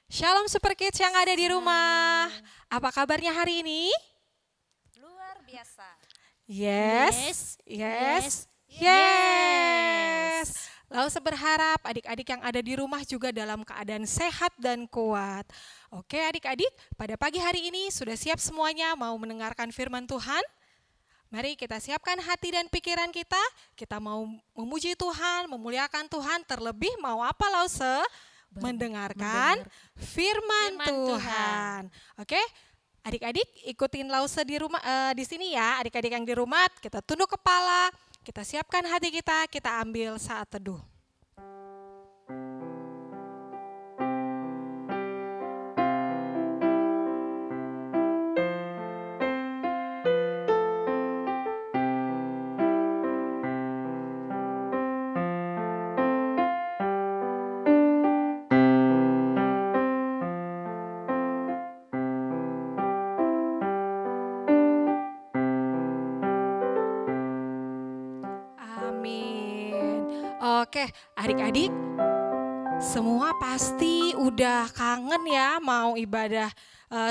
Shalom Super Kids yang ada di rumah. Apa kabarnya hari ini? Luar biasa. Yes, yes, yes. Lalu berharap adik-adik yang ada di rumah juga dalam keadaan sehat dan kuat. Oke adik-adik, pada pagi hari ini sudah siap semuanya mau mendengarkan firman Tuhan? Mari kita siapkan hati dan pikiran kita mau memuji Tuhan, memuliakan Tuhan, terlebih mau apa Lause? Mendengarkan firman Tuhan. Oke, adik-adik ikutin Lause di rumah di sini ya, adik-adik yang di rumah kita tunduk kepala, kita siapkan hati kita ambil saat teduh. Oke, adik-adik, semua pasti udah kangen ya mau ibadah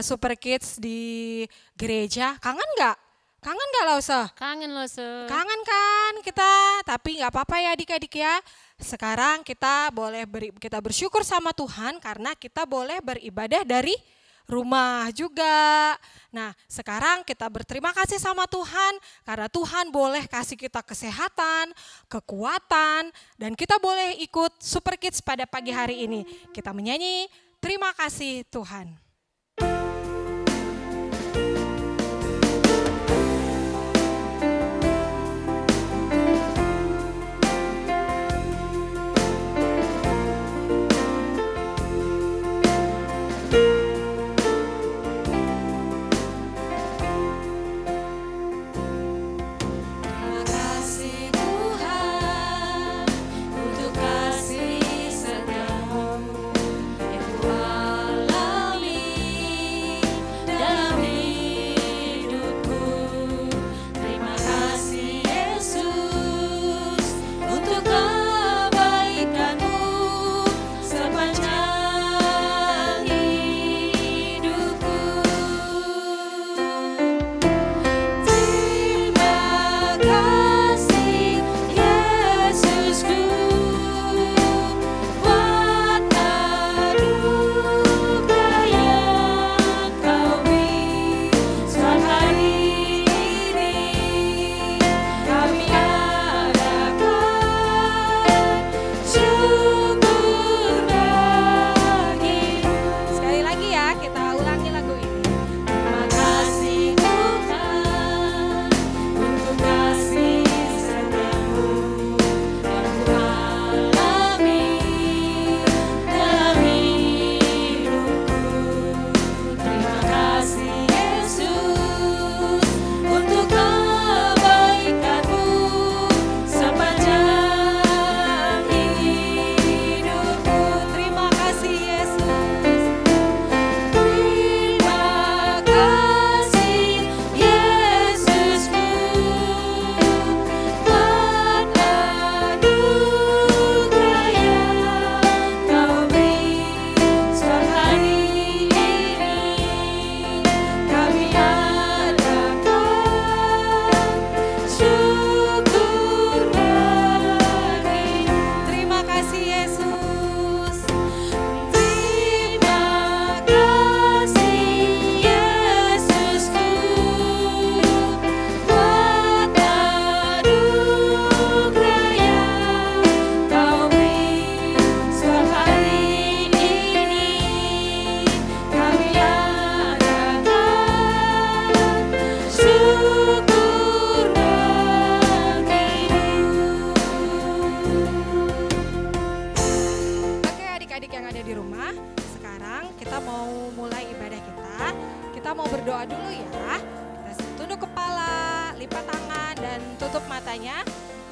Super Kids di gereja. Kangen nggak? Kangen nggak Lause? Kangen Lause. Kangen kan kita, tapi nggak apa-apa ya adik-adik ya. Sekarang kita kita bersyukur sama Tuhan karena kita boleh beribadah dari rumah juga. Nah, sekarang kita berterima kasih sama Tuhan karena Tuhan boleh kasih kita kesehatan, kekuatan, dan kita boleh ikut Super Kids pada pagi hari ini. Kita menyanyi, terima kasih Tuhan.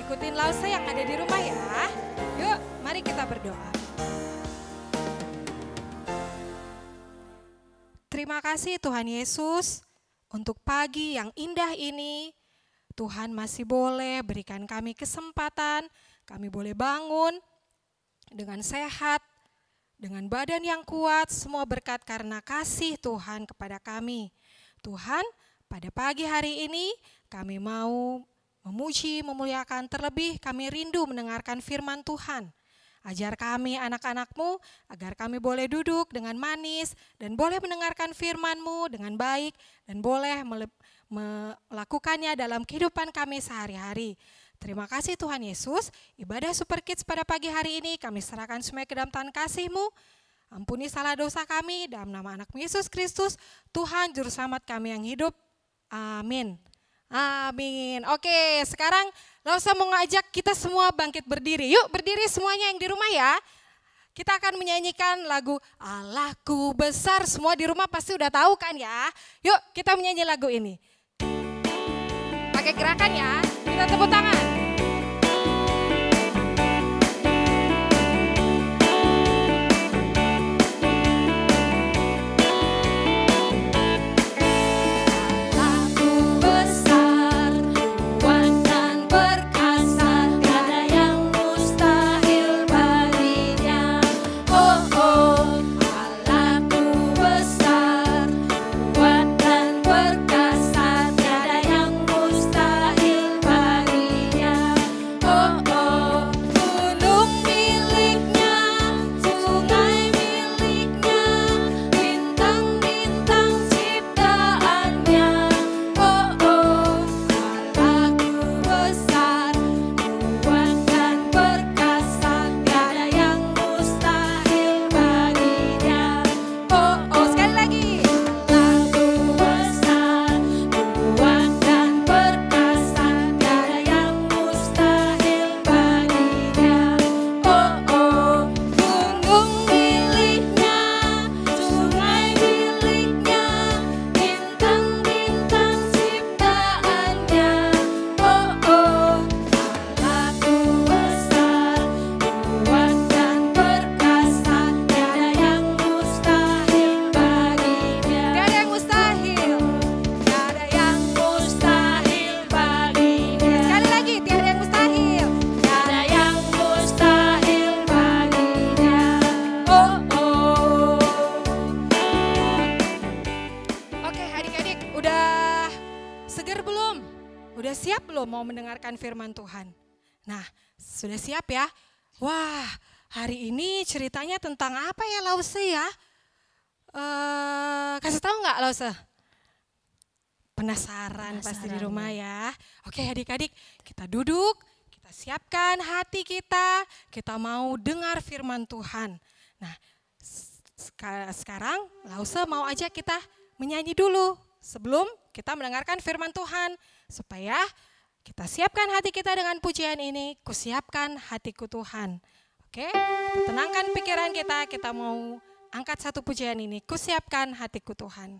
Ikutin Lause yang ada di rumah ya. Yuk, mari kita berdoa. Terima kasih Tuhan Yesus untuk pagi yang indah ini. Tuhan masih boleh berikan kami kesempatan, kami boleh bangun dengan sehat, dengan badan yang kuat, semua berkat karena kasih Tuhan kepada kami. Tuhan, pada pagi hari ini kami mau memuji, memuliakan, terlebih kami rindu mendengarkan firman Tuhan. Ajar kami anak-anak-Mu agar kami boleh duduk dengan manis dan boleh mendengarkan firman-Mu dengan baik dan boleh melakukannya dalam kehidupan kami sehari-hari. Terima kasih Tuhan Yesus, ibadah Super Kids pada pagi hari ini kami serahkan semua ke dalam tangan kasih-Mu. Ampuni salah dosa kami dalam nama anak-Mu Yesus Kristus, Tuhan Juru Selamat kami yang hidup. Amin. Amin. Oke, sekarang Lausa mau ngajak kita semua bangkit berdiri. Yuk berdiri semuanya yang di rumah ya. Kita akan menyanyikan lagu Allahku Besar. Semua di rumah pasti udah tahu kan ya. Yuk kita menyanyi lagu ini. Pakai gerakan ya, kita tepuk tangan. Mau mendengarkan firman Tuhan. Nah, sudah siap ya? Wah, hari ini ceritanya tentang apa ya Lause ya? Kasih tahu nggak Lause? Penasaran pasti di rumah ya. Oke adik-adik, kita duduk, kita siapkan hati kita mau dengar firman Tuhan. Nah, sekarang Lause mau ajak kita menyanyi dulu sebelum kita mendengarkan firman Tuhan. Supaya kita siapkan hati kita dengan pujian ini, kusiapkan hatiku Tuhan. Oke, tenangkan pikiran kita mau angkat satu pujian ini, kusiapkan hatiku Tuhan.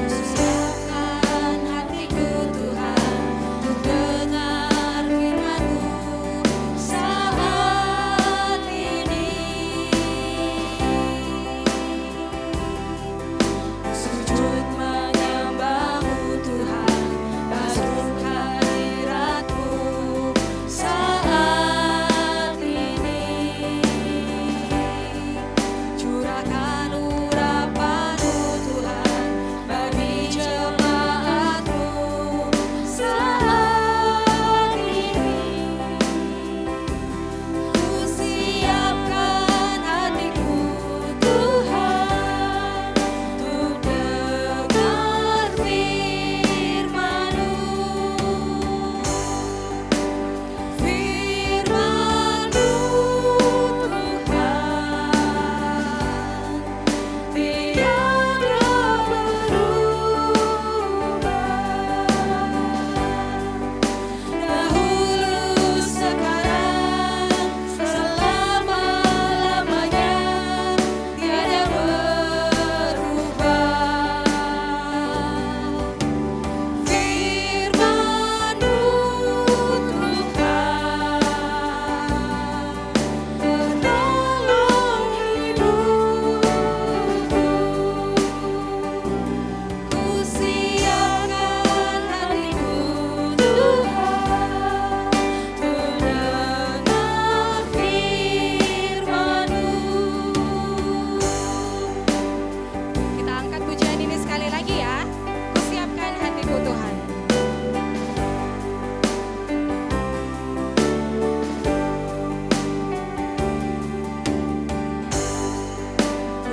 Siapkan hatiku Tuhan.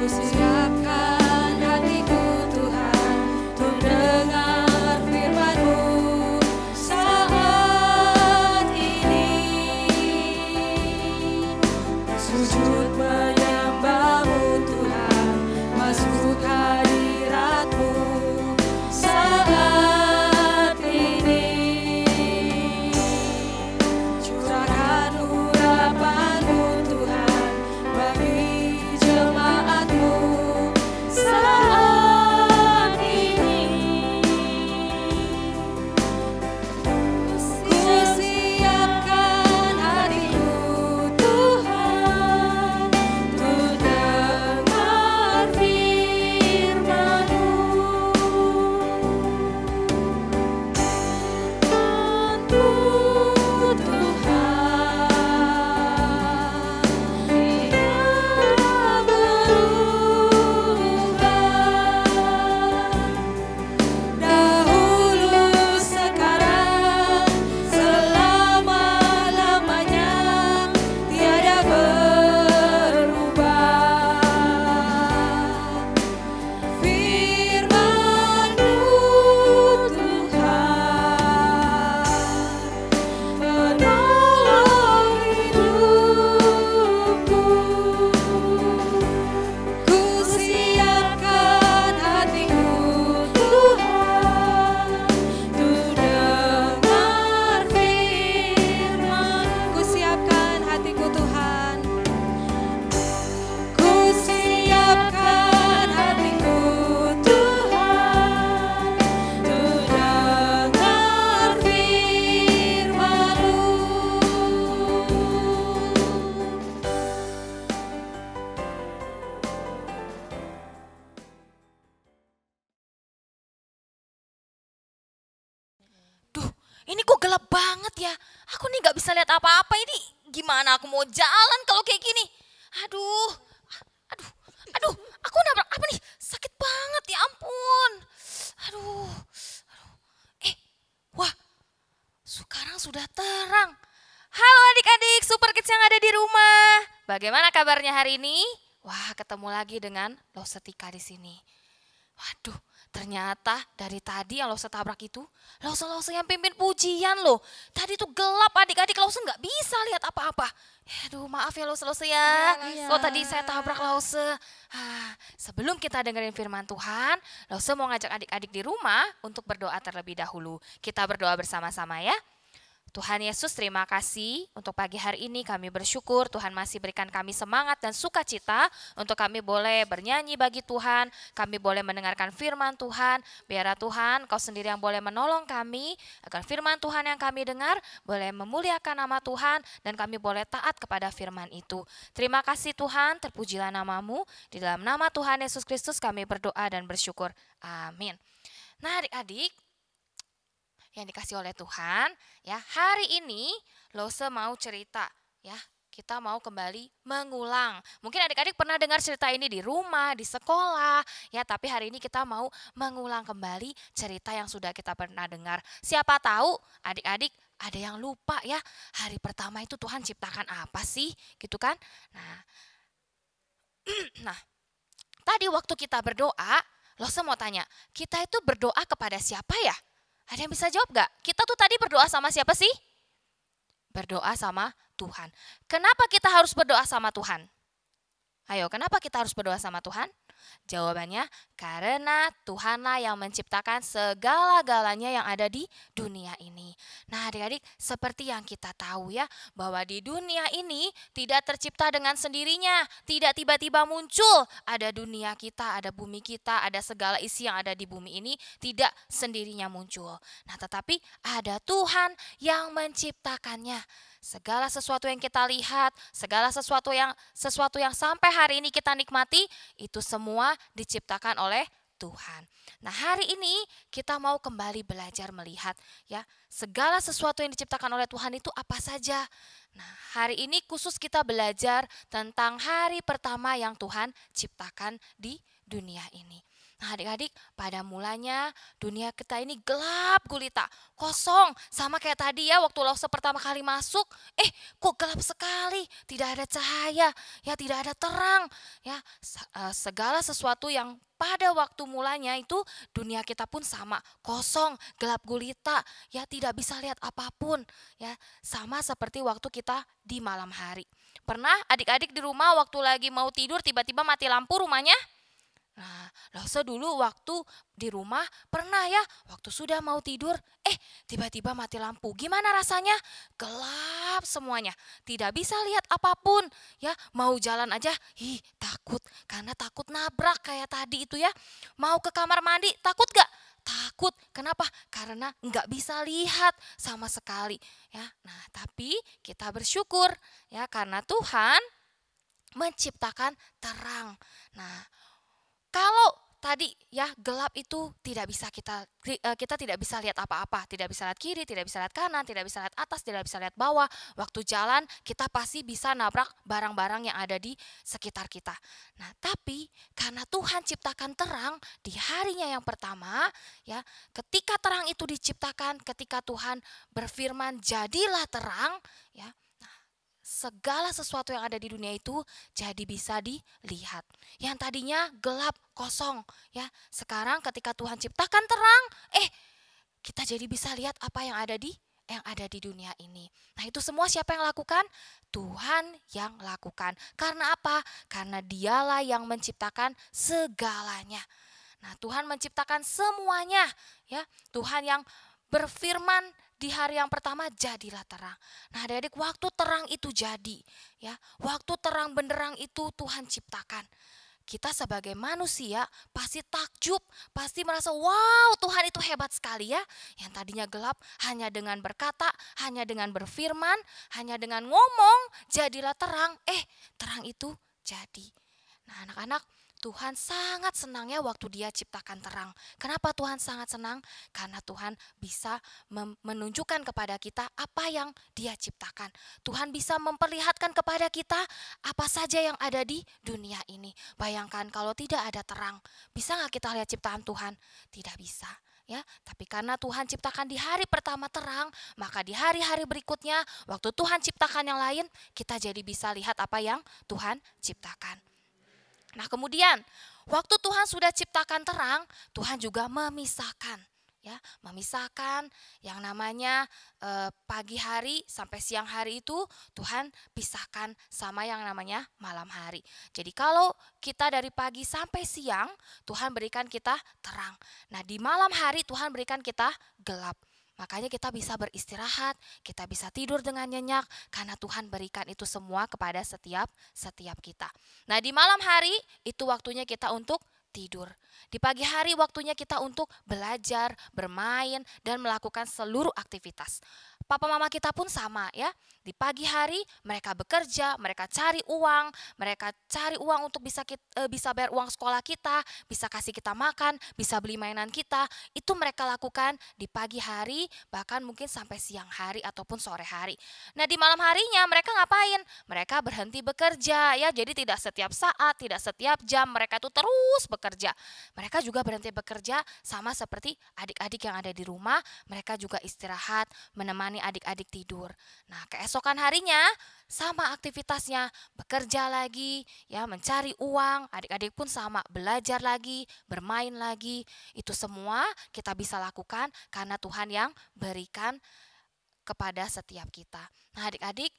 Siapkan hatiku Tuhan untuk dengar firman-Mu saat ini. Sujud menyembah-Mu Tuhan, masuk hadirat-Mu saat ini. Curahkan urapan-Mu Tuhan bagi jemaat-Mu saat ini. Ku siapkan hatiku Tuhan untuk dengar firman-Mu. Bantu Tuhan, Dia berubah. Dahulu, sekarang, selama-lamanya tiada berubah. Firman-Mu Tuhan menolong hidupku. Ku siapkan hatiku Tuhan untuk dengar firman. Ku siapkan hatiku Tuhan. Ku siapkan hatiku Tuhan untuk dengar firman-Mu. Duh, ini kok gelap banget ya. Aku nih nggak bisa lihat apa-apa ini. Gimana aku mau jalan kalau kayak gini? Aduh, aduh, aduh. Aku nabrak apa nih? Sakit banget ya ampun. Aduh, aduh. Wah, sekarang sudah terang. Halo adik-adik Super Kids yang ada di rumah. Bagaimana kabarnya hari ini? Wah, ketemu lagi dengan Lose Tika di sini. Waduh, ternyata dari tadi yang Lose tabrak itu, Lose yang pimpin pujian loh. Tadi tuh gelap adik-adik, Lose nggak bisa lihat apa-apa. Aduh, maaf ya Lose ya. Kok tadi saya tabrak Lose. Sebelum kita dengerin firman Tuhan, Lose mau ngajak adik-adik di rumah untuk berdoa terlebih dahulu. Kita berdoa bersama-sama ya. Tuhan Yesus, terima kasih untuk pagi hari ini kami bersyukur Tuhan masih berikan kami semangat dan sukacita untuk kami boleh bernyanyi bagi Tuhan, kami boleh mendengarkan firman Tuhan. Biarlah Tuhan Kau sendiri yang boleh menolong kami agar firman Tuhan yang kami dengar boleh memuliakan nama Tuhan dan kami boleh taat kepada firman itu. Terima kasih Tuhan, terpujilah nama-Mu. Di dalam nama Tuhan Yesus Kristus kami berdoa dan bersyukur. Amin. Nah adik-adik yang dikasih oleh Tuhan, ya hari ini Lose mau cerita, ya kita mau kembali mengulang. Mungkin adik-adik pernah dengar cerita ini di rumah, di sekolah, ya tapi hari ini kita mau mengulang kembali cerita yang sudah kita pernah dengar. Siapa tahu adik-adik ada yang lupa ya, hari pertama itu Tuhan ciptakan apa sih, gitu kan? Nah, tadi waktu kita berdoa, Lose mau tanya, kita itu berdoa kepada siapa ya? Ada yang bisa jawab gak? Kita tuh tadi berdoa sama siapa sih? Berdoa sama Tuhan. Kenapa kita harus berdoa sama Tuhan? Ayo, kenapa kita harus berdoa sama Tuhan? Jawabannya, karena Tuhanlah yang menciptakan segala-galanya yang ada di dunia ini. Nah adik-adik, seperti yang kita tahu ya, bahwa di dunia ini tidak tercipta dengan sendirinya, tidak tiba-tiba muncul. Ada dunia kita, ada bumi kita, ada segala isi yang ada di bumi ini, tidak sendirinya muncul. Nah tetapi ada Tuhan yang menciptakannya. Segala sesuatu yang kita lihat, segala sesuatu yang sampai hari ini kita nikmati, itu semua diciptakan oleh Tuhan. Nah hari ini kita mau kembali belajar melihat ya segala sesuatu yang diciptakan oleh Tuhan itu apa saja. Nah, hari ini khusus kita belajar tentang hari pertama yang Tuhan ciptakan di dunia ini. Nah, adik-adik, pada mulanya dunia kita ini gelap gulita, kosong. Sama kayak tadi ya, waktu Lause pertama kali masuk, kok gelap sekali, tidak ada cahaya, ya tidak ada terang. Ya, segala sesuatu yang pada waktu mulanya itu dunia kita pun sama, kosong, gelap gulita, ya tidak bisa lihat apapun. Ya, sama seperti waktu kita di malam hari. Pernah adik-adik di rumah waktu lagi mau tidur tiba-tiba mati lampu rumahnya? Nah, Lause dulu waktu di rumah pernah ya, waktu sudah mau tidur, tiba-tiba mati lampu. Gimana rasanya? Gelap semuanya, tidak bisa lihat apapun. Ya, mau jalan aja, takut, karena takut nabrak kayak tadi itu ya. Mau ke kamar mandi, takut gak? Takut, kenapa? Karena nggak bisa lihat sama sekali. Ya, nah tapi kita bersyukur ya karena Tuhan menciptakan terang. Nah, kalau tadi ya gelap itu tidak bisa kita tidak bisa lihat apa-apa, tidak bisa lihat kiri, tidak bisa lihat kanan, tidak bisa lihat atas, tidak bisa lihat bawah. Waktu jalan kita pasti bisa nabrak barang-barang yang ada di sekitar kita. Nah, tapi karena Tuhan ciptakan terang di harinya yang pertama, ya, ketika terang itu diciptakan, ketika Tuhan berfirman, "Jadilah terang", ya. Segala sesuatu yang ada di dunia itu jadi bisa dilihat. Yang tadinya gelap, kosong, ya. Sekarang ketika Tuhan ciptakan terang, kita jadi bisa lihat apa yang ada di dunia ini. Nah, itu semua siapa yang lakukan? Tuhan yang lakukan. Karena apa? Karena Dialah yang menciptakan segalanya. Nah, Tuhan menciptakan semuanya, ya. Tuhan yang berfirman di hari yang pertama, jadilah terang. Nah, adik-adik, waktu terang itu jadi, ya, waktu terang benderang itu Tuhan ciptakan. Kita sebagai manusia pasti takjub, pasti merasa wow, Tuhan itu hebat sekali ya. Yang tadinya gelap hanya dengan berkata, hanya dengan berfirman, hanya dengan ngomong, jadilah terang. Terang itu jadi. Nah, anak-anak, Tuhan sangat senang ya waktu Dia ciptakan terang. Kenapa Tuhan sangat senang? Karena Tuhan bisa menunjukkan kepada kita apa yang Dia ciptakan. Tuhan bisa memperlihatkan kepada kita apa saja yang ada di dunia ini. Bayangkan kalau tidak ada terang, bisa gak kita lihat ciptaan Tuhan? Tidak bisa. Ya, tapi karena Tuhan ciptakan di hari pertama terang, maka di hari-hari berikutnya waktu Tuhan ciptakan yang lain, kita jadi bisa lihat apa yang Tuhan ciptakan. Nah, kemudian waktu Tuhan sudah ciptakan terang, Tuhan juga memisahkan, ya, memisahkan yang namanya pagi hari sampai siang hari itu Tuhan pisahkan sama yang namanya malam hari. Jadi kalau kita dari pagi sampai siang, Tuhan berikan kita terang. Nah, di malam hari Tuhan berikan kita gelap. Makanya kita bisa beristirahat, kita bisa tidur dengan nyenyak karena Tuhan berikan itu semua kepada setiap kita. Nah, di malam hari itu waktunya kita untuk tidur. Di pagi hari waktunya kita untuk belajar, bermain, dan melakukan seluruh aktivitas. Papa mama kita pun sama ya. Di pagi hari mereka bekerja, mereka cari uang untuk bisa bayar uang sekolah kita, bisa kasih kita makan, bisa beli mainan kita. Itu mereka lakukan di pagi hari, bahkan mungkin sampai siang hari ataupun sore hari. Nah, di malam harinya mereka ngapain? Mereka berhenti bekerja ya. Jadi tidak setiap saat, tidak setiap jam mereka itu terus bekerja. Mereka juga berhenti bekerja sama seperti adik-adik yang ada di rumah, mereka juga istirahat, menemani adik-adik tidur. Nah, keesokan harinya sama aktivitasnya, bekerja lagi, ya, mencari uang, adik-adik pun sama, belajar lagi, bermain lagi. Itu semua kita bisa lakukan karena Tuhan yang berikan kepada setiap kita. Nah, adik-adik,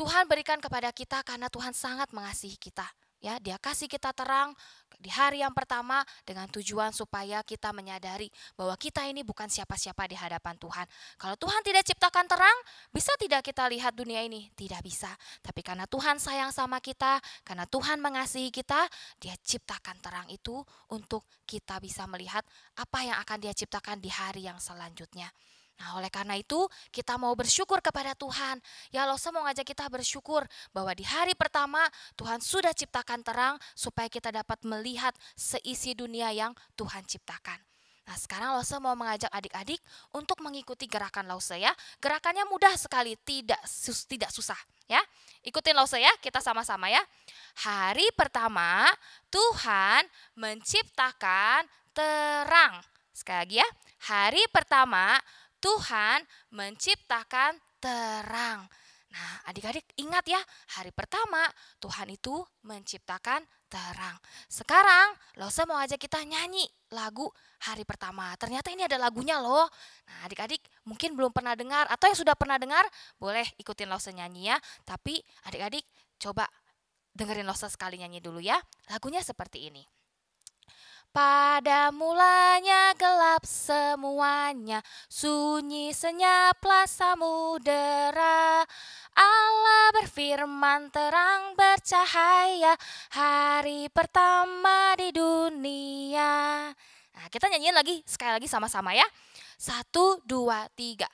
Tuhan berikan kepada kita karena Tuhan sangat mengasihi kita. Ya, Dia kasih kita terang di hari yang pertama dengan tujuan supaya kita menyadari bahwa kita ini bukan siapa-siapa di hadapan Tuhan. Kalau Tuhan tidak ciptakan terang, bisa tidak kita lihat dunia ini? Tidak bisa. Tapi karena Tuhan sayang sama kita, karena Tuhan mengasihi kita, Dia ciptakan terang itu untuk kita bisa melihat apa yang akan Dia ciptakan di hari yang selanjutnya. Nah, oleh karena itu kita mau bersyukur kepada Tuhan. Ya, Lause mau ngajak kita bersyukur bahwa di hari pertama Tuhan sudah ciptakan terang supaya kita dapat melihat seisi dunia yang Tuhan ciptakan. Nah, sekarang Lause mau mengajak adik-adik untuk mengikuti gerakan Lause ya. Gerakannya mudah sekali, tidak susah ya. Ikutin Lause ya, kita sama-sama ya. Hari pertama Tuhan menciptakan terang. Sekali lagi ya, hari pertama Tuhan menciptakan terang. Nah, adik-adik ingat ya, hari pertama Tuhan itu menciptakan terang. Sekarang Lause mau ajak kita nyanyi lagu hari pertama. Ternyata ini ada lagunya loh. Nah, adik-adik mungkin belum pernah dengar atau yang sudah pernah dengar, boleh ikutin Lause nyanyi ya. Tapi adik-adik coba dengerin Lause sekali nyanyi dulu ya. Lagunya seperti ini. Pada mulanya gelap semuanya, sunyi senyaplah samudera. Allah berfirman terang bercahaya, hari pertama di dunia. Nah, kita nyanyiin lagi, sekali lagi sama-sama ya. 1, 2, 3.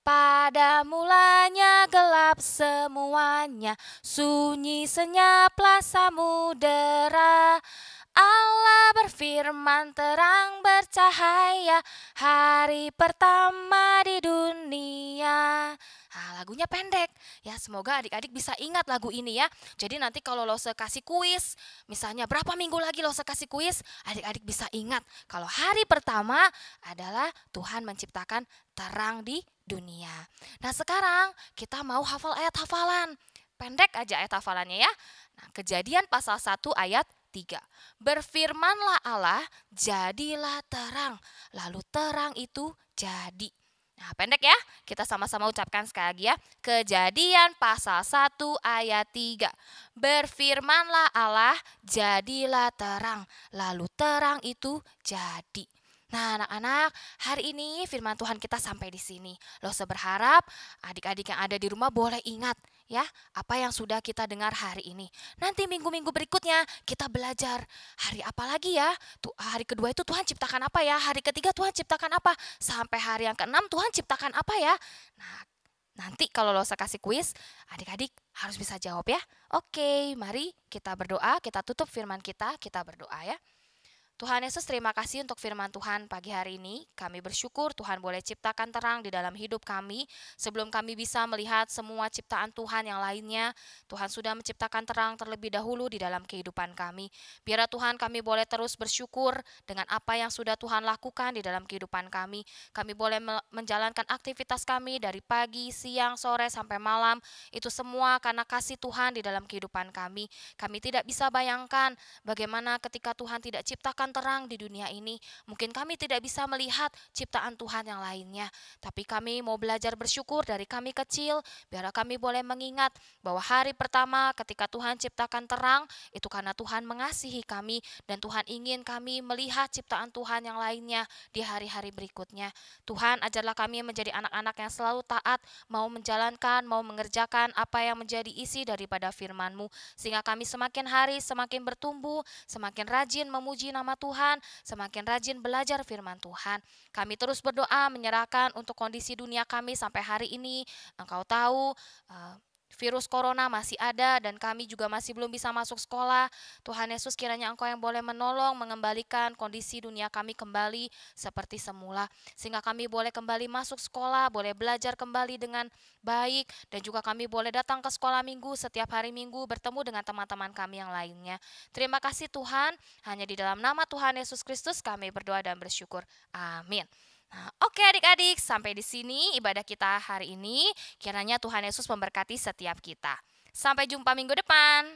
Pada mulanya gelap semuanya, sunyi senyaplah samudera. Allah berfirman terang bercahaya, hari pertama di dunia. Nah, lagunya pendek ya, semoga adik-adik bisa ingat lagu ini ya. Jadi nanti kalau Lause kasih kuis, misalnya berapa minggu lagi Lause kasih kuis, adik-adik bisa ingat kalau hari pertama adalah Tuhan menciptakan terang di dunia. Nah, sekarang kita mau hafal ayat hafalan. Pendek aja ayat hafalannya ya. Nah, Kejadian pasal 1 ayat 3. Berfirmanlah Allah, jadilah terang. Lalu terang itu jadi. Nah, pendek ya. Kita sama-sama ucapkan sekali lagi ya. Kejadian pasal 1 ayat 3. Berfirmanlah Allah, jadilah terang. Lalu terang itu jadi. Nah, anak-anak, hari ini firman Tuhan kita sampai di sini. Lause berharap adik-adik yang ada di rumah boleh ingat ya apa yang sudah kita dengar hari ini. Nanti minggu-minggu berikutnya kita belajar hari apa lagi ya. Hari kedua itu Tuhan ciptakan apa ya? Hari ketiga Tuhan ciptakan apa? Sampai hari yang ke-6 Tuhan ciptakan apa ya? Nah, nanti kalau Lause kasih kuis, adik-adik harus bisa jawab ya. Oke, mari kita berdoa, kita tutup firman kita berdoa ya. Tuhan Yesus, terima kasih untuk firman Tuhan pagi hari ini. Kami bersyukur Tuhan boleh ciptakan terang di dalam hidup kami. Sebelum kami bisa melihat semua ciptaan Tuhan yang lainnya, Tuhan sudah menciptakan terang terlebih dahulu di dalam kehidupan kami. Biarlah Tuhan kami boleh terus bersyukur dengan apa yang sudah Tuhan lakukan di dalam kehidupan kami. Kami boleh menjalankan aktivitas kami dari pagi, siang, sore, sampai malam. Itu semua karena kasih Tuhan di dalam kehidupan kami. Kami tidak bisa bayangkan bagaimana ketika Tuhan tidak ciptakan terang di dunia ini, mungkin kami tidak bisa melihat ciptaan Tuhan yang lainnya, tapi kami mau belajar bersyukur dari kami kecil, biar kami boleh mengingat bahwa hari pertama ketika Tuhan ciptakan terang, itu karena Tuhan mengasihi kami dan Tuhan ingin kami melihat ciptaan Tuhan yang lainnya di hari-hari berikutnya. Tuhan, ajarlah kami menjadi anak-anak yang selalu taat, mau menjalankan, mau mengerjakan apa yang menjadi isi daripada firman-Mu, sehingga kami semakin hari semakin bertumbuh, semakin rajin memuji nama Tuhan, semakin rajin belajar firman Tuhan. Kami terus berdoa menyerahkan untuk kondisi dunia kami sampai hari ini. Engkau tahu virus corona masih ada dan kami juga masih belum bisa masuk sekolah. Tuhan Yesus, kiranya Engkau yang boleh menolong mengembalikan kondisi dunia kami kembali seperti semula, sehingga kami boleh kembali masuk sekolah, boleh belajar kembali dengan baik, dan juga kami boleh datang ke sekolah minggu setiap hari Minggu bertemu dengan teman-teman kami yang lainnya. Terima kasih Tuhan, hanya di dalam nama Tuhan Yesus Kristus kami berdoa dan bersyukur. Amin. Nah, oke adik-adik, sampai di sini ibadah kita hari ini. Kiranya Tuhan Yesus memberkati setiap kita. Sampai jumpa minggu depan.